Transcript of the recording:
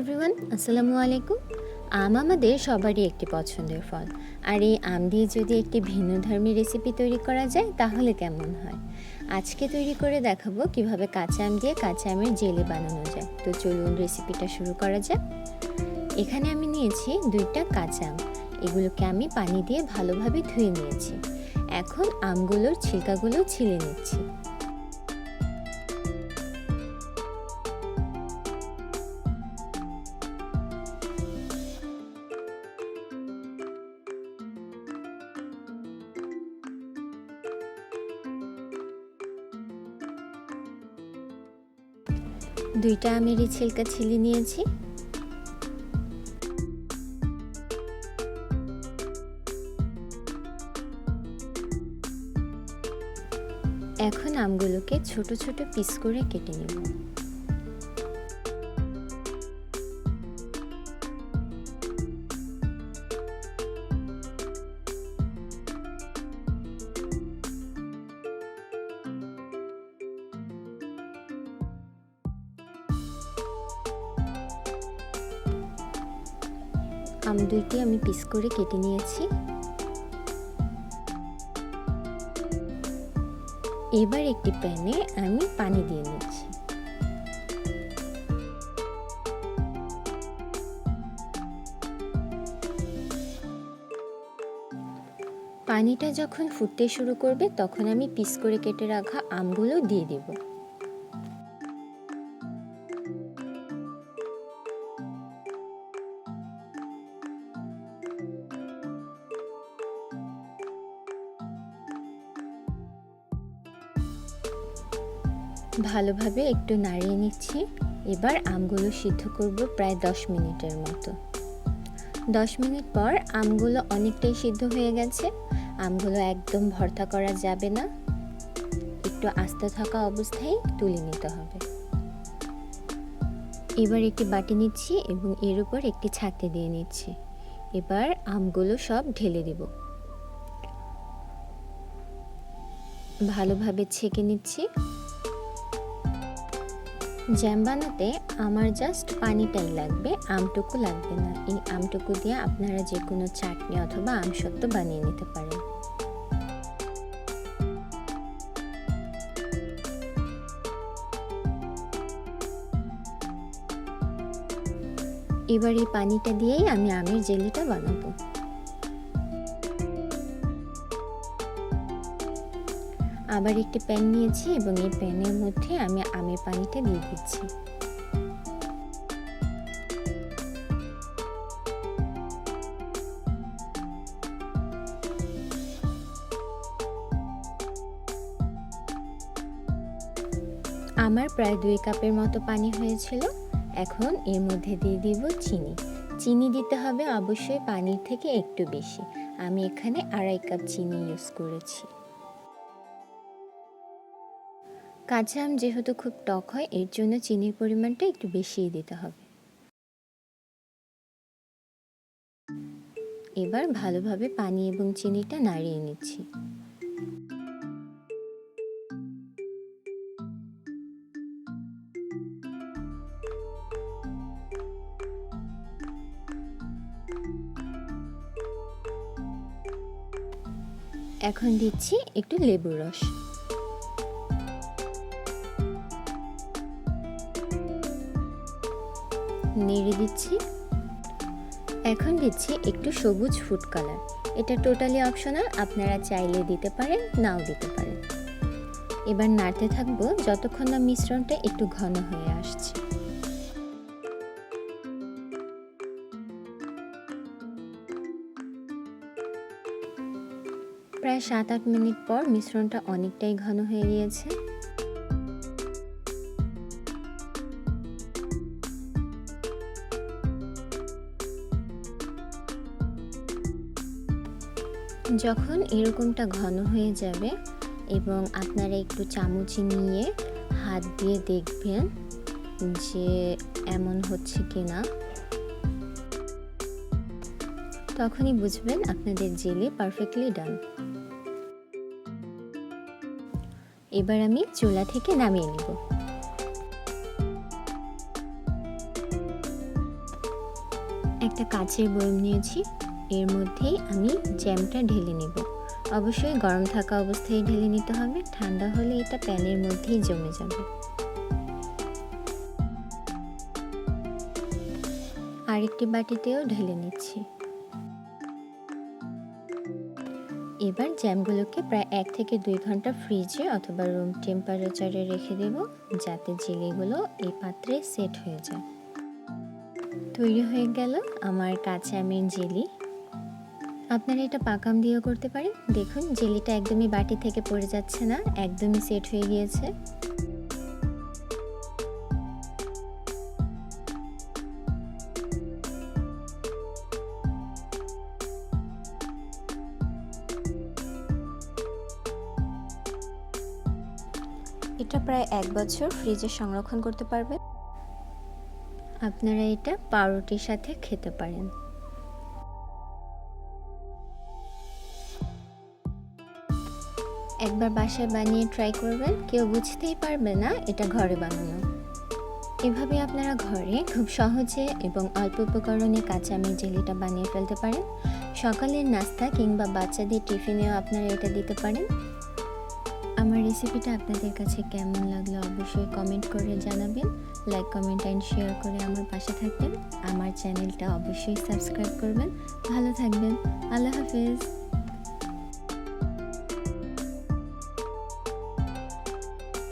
Everyone, আসসালামু আলাইকুম। আম আমাদের সবারই একটি পছন্দের ফল, আর এই আম দিয়ে যদি একটি ভিন্নধর্মী রেসিপি তৈরি করা যায় তাহলে কেমন হয়। আজকে তৈরি করে দেখাবো কিভাবে কাঁচা আম দিয়ে কাঁচা আমের জেলি বানানো যায়। তো চলুন রেসিপিটা শুরু করা যাক। এখানে আমি নিয়েছি 2টা কাঁচা আম। এগুলোকে আমি পানি দিয়ে ভালোভাবে ধুয়ে নিয়েছি। এখন আমগুলোর ছিলকাগুলো ছিলে নিচ্ছি। দুইটা আমেরই ছিলকা ছিলে নিয়েছি। এখন আমগুলোকে ছোট ছোট পিস করে কেটে নেব। আম দুইটি আমি পিস করে কেটে নিয়েছি। এবার একটি প্যানে আমি পানি দিয়ে নিচ্ছি। পানিটা যখন ফুটতে শুরু করবে তখন আমি পিস করে কেটে রাখা আমগুলো দিয়ে দেব। ভালোভাবে একটু নাড়িয়ে নিচ্ছি। এবার আমগুলো সিদ্ধ করব প্রায় 10 মিনিটের মতো। 10 মিনিট পর আমগুলো অনেকটাই সিদ্ধ হয়ে গেছে। আমগুলো একদম ভর্তা করা যাবে না, একটু আস্তে থাকা অবস্থায় তুলে নিতে হবে। এবার একটি বাটি নিচ্ছি এবং এর উপর একটি ছাঁকনি দিয়ে নিচ্ছি। এবার আমগুলো সব ঢেলে দেব। ভালোভাবে ছেঁকে নিচ্ছি। জ্যাম বানাতে আমার জাস্ট পানিটাই লাগবে, আমটুকু লাগবে না। এই আমটুকু দিয়ে আপনারা যে কোনো চাটনি অথবা আমসত্ত্ব বানিয়ে নিতে পারেন। এবার এই পানিটা দিয়েই আমি আমের জেলিটা বানাবো। আবার একটি প্যান নিয়েছি এবং এই প্যানের মধ্যে আমি আমের পানিটা দিয়ে দিচ্ছি। আমার প্রায় 2 কাপের মতো পানি হয়েছিল। এখন এর মধ্যে দিয়ে দিব চিনি। চিনি দিতে হবে অবশ্যই পানির থেকে একটু বেশি। আমি এখানে 2.5 কাপ চিনি ইউজ করেছি। কাঁচা আম যেহেতু খুব টক হয়, এর জন্য চিনির পরিমাণটা একটু বেশিই দিতে হবে। এবার ভালোভাবে পানি এবং চিনিটা নাড়িয়ে নিচ্ছি। এখন দিচ্ছি একটু লেবুর রস। নেড়ে দিচ্ছি। এখন দিচ্ছি একটু সবুজ ফুড কালার। এটা টোটালি অপশনাল, আপনারা চাইলে দিতে পারেন, নাও দিতে পারেন। এবার নাড়তে থাকবো যতক্ষণ না মিশ্রণটা একটু ঘন হয়ে আসছে। প্রায় 7-8 মিনিট পর মিশ্রণটা অনেকটাই ঘন হয়ে গিয়েছে। যখন এরকমটা ঘন হয়ে যাবে এবং আপনারা একটু চামচ নিয়ে হাত দিয়ে দেখবেন যে এমন হচ্ছে কিনা, তখনই বুঝবেন আপনাদের জেলি পারফেক্টলি ডান। এবার আমি চুলা থেকে নামিয়ে নেব। একটা কাচের বয়ম নিয়েছি, এর মধ্যেই আমি জ্যামটা ঢেলে নেব। অবশ্যই গরম থাকা অবস্থায় ঢেলে নিতে হবে, ঠান্ডা হলে এটা প্যানের মধ্যেই জমে যাবে। আরেকটি বাটিতেও ঢেলে নিচ্ছি। এবার জ্যামগুলোকে প্রায় 1 থেকে 2 ঘন্টা ফ্রিজে অথবা রুম টেম্পারেচারে রেখে দেব, যাতে জেলিগুলো এই পাত্রে সেট হয়ে যায়। তৈরি হয়ে গেল আমার কাঁচা আমের জেলি। আপনারা এটা পাকা আম দিয়েও করতে পারেন। দেখুন জেলিটা একদমই বাটি থেকে পড়ে যাচ্ছে না, একদমই সেট হয়ে গিয়েছে। এটা প্রায় 1 বছর ফ্রিজে সংরক্ষণ করতে পারবেন। আপনারা এটা পাউরুটির সাথে খেতে পারেন। একবার বাসায় বানিয়ে ট্রাই করবেন, কেউ বুঝতেই পারবে না এটা ঘরে বানানো। এভাবে আপনারা ঘরে খুব সহজে এবং অল্প উপকরণে কাঁচা আমের জেলিটা বানিয়ে ফেলতে পারেন। সকালের নাস্তা কিংবা বাচ্চাদের টিফিনেও আপনারা এটা দিতে পারেন। আমার রেসিপিটা আপনাদের কাছে কেমন লাগলো অবশ্যই কমেন্ট করে জানাবেন। লাইক, কমেন্ট অ্যান্ড শেয়ার করে আমার পাশে থাকবেন। আমার চ্যানেলটা অবশ্যই সাবস্ক্রাইব করবেন। ভালো থাকবেন। আল্লাহ হাফেজ।